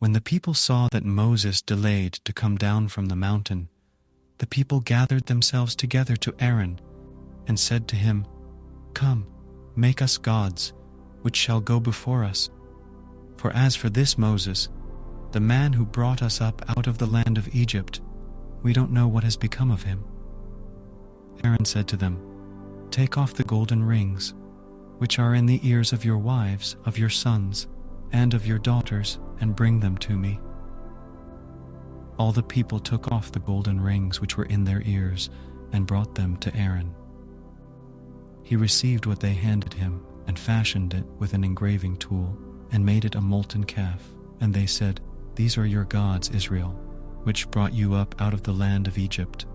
When the people saw that Moses delayed to come down from the mountain, the people gathered themselves together to Aaron and said to him, "Come, make us gods, which shall go before us. For as for this Moses, the man who brought us up out of the land of Egypt, we don't know what has become of him." Aaron said to them, "Take off the golden rings, which are in the ears of your wives, of your sons, and of your daughters, and bring them to me." All the people took off the golden rings which were in their ears and brought them to Aaron. He received what they handed him and fashioned it with an engraving tool and made it a molten calf. And they said, "These are your gods, Israel, which brought you up out of the land of Egypt."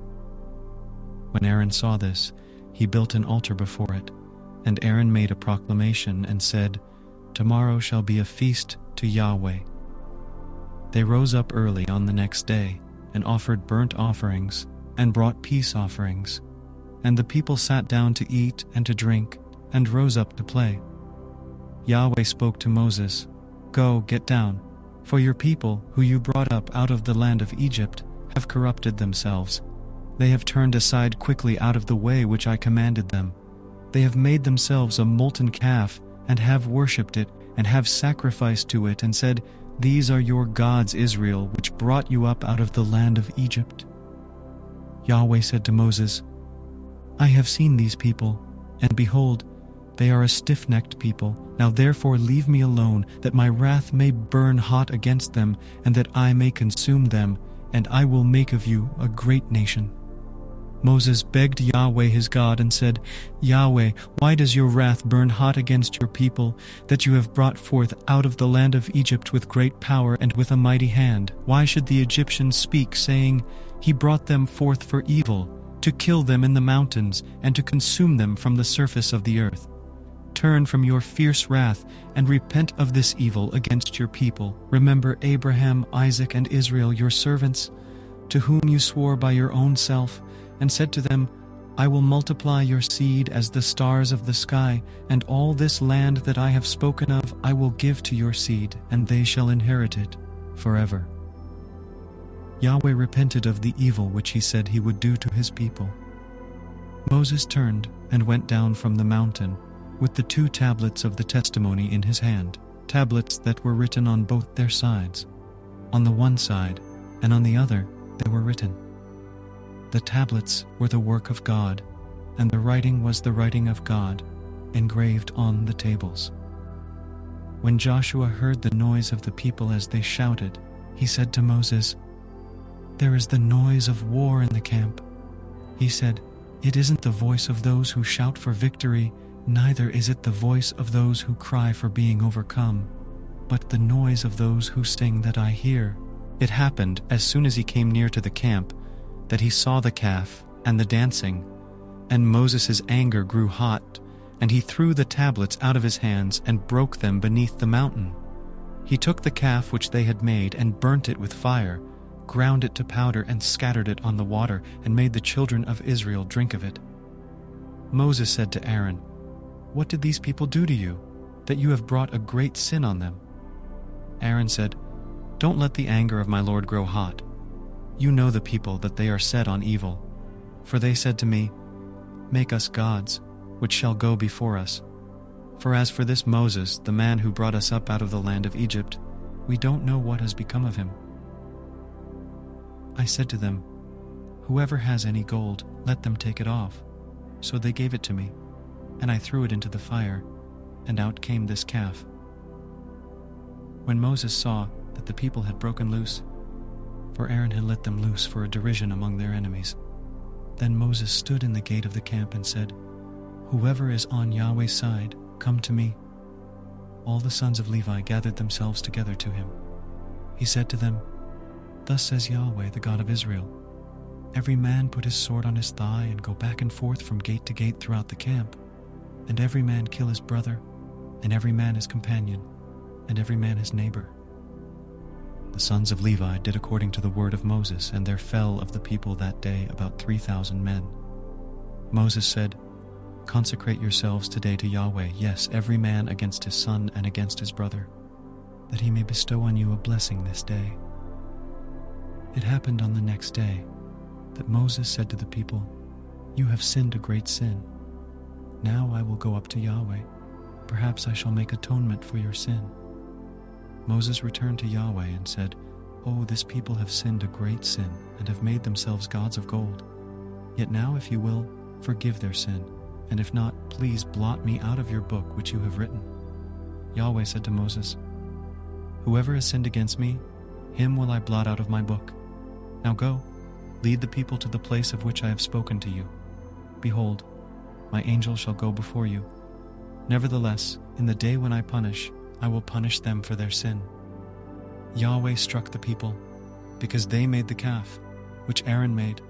When Aaron saw this, he built an altar before it, and Aaron made a proclamation and said, "Tomorrow shall be a feast to Yahweh." They rose up early on the next day and offered burnt offerings and brought peace offerings. And the people sat down to eat and to drink and rose up to play. Yahweh spoke to Moses, "Go, get down, for your people, who you brought up out of the land of Egypt, have corrupted themselves. They have turned aside quickly out of the way which I commanded them. They have made themselves a molten calf and have worshipped it and have sacrificed to it and said, 'These are your gods, Israel, which brought you up out of the land of Egypt.'" Yahweh said to Moses, "I have seen these people, and behold, they are a stiff-necked people. Now therefore leave me alone, that my wrath may burn hot against them, and that I may consume them, and I will make of you a great nation." Moses begged Yahweh his God and said, "Yahweh, why does your wrath burn hot against your people, that you have brought forth out of the land of Egypt with great power and with a mighty hand? Why should the Egyptians speak, saying, 'He brought them forth for evil, to kill them in the mountains, and to consume them from the surface of the earth'? Turn from your fierce wrath, and repent of this evil against your people. Remember Abraham, Isaac, and Israel, your servants, to whom you swore by your own self, and said to them, 'I will multiply your seed as the stars of the sky, and all this land that I have spoken of I will give to your seed, and they shall inherit it forever.'" Yahweh repented of the evil which he said he would do to his people. Moses turned and went down from the mountain with the 2 tablets of the testimony in his hand, tablets that were written on both their sides. On the one side and on the other they were written. The tablets were the work of God, and the writing was the writing of God, engraved on the tables. When Joshua heard the noise of the people as they shouted, he said to Moses, "There is the noise of war in the camp." He said, "It isn't the voice of those who shout for victory, neither is it the voice of those who cry for being overcome, but the noise of those who sing that I hear." It happened, as soon as he came near to the camp, that he saw the calf and the dancing, and Moses' anger grew hot, and he threw the tablets out of his hands and broke them beneath the mountain. He took the calf which they had made and burnt it with fire, ground it to powder and scattered it on the water, and made the children of Israel drink of it. Moses said to Aaron, "What did these people do to you, that you have brought a great sin on them?" Aaron said, "Don't let the anger of my Lord grow hot. You know the people, that they are set on evil. For they said to me, 'Make us gods, which shall go before us.' For as for this Moses, the man who brought us up out of the land of Egypt, we don't know what has become of him." I said to them, "Whoever has any gold, let them take it off." So they gave it to me, and I threw it into the fire, and out came this calf. When Moses saw that the people had broken loose, for Aaron had let them loose for a derision among their enemies, then Moses stood in the gate of the camp and said, "Whoever is on Yahweh's side, come to me." All the sons of Levi gathered themselves together to him. He said to them, "Thus says Yahweh, the God of Israel, every man put his sword on his thigh and go back and forth from gate to gate throughout the camp, and every man kill his brother, and every man his companion, and every man his neighbor." The sons of Levi did according to the word of Moses, and there fell of the people that day about 3,000 men. Moses said, "Consecrate yourselves today to Yahweh, yes, every man against his son and against his brother." that he may bestow on you a blessing this day." It happened on the next day that Moses said to the people, "You have sinned a great sin. Now I will go up to Yahweh. Perhaps I shall make atonement for your sin." Moses returned to Yahweh and said, "Oh, this people have sinned a great sin and have made themselves gods of gold. Yet now, if you will, forgive their sin, and if not, please blot me out of your book which you have written." Yahweh said to Moses, "Whoever has sinned against me, him will I blot out of my book. Now go, lead the people to the place of which I have spoken to you. Behold, my angel shall go before you. Nevertheless, in the day when I punish, I will punish them for their sin." Yahweh struck the people, because they made the calf, which Aaron made,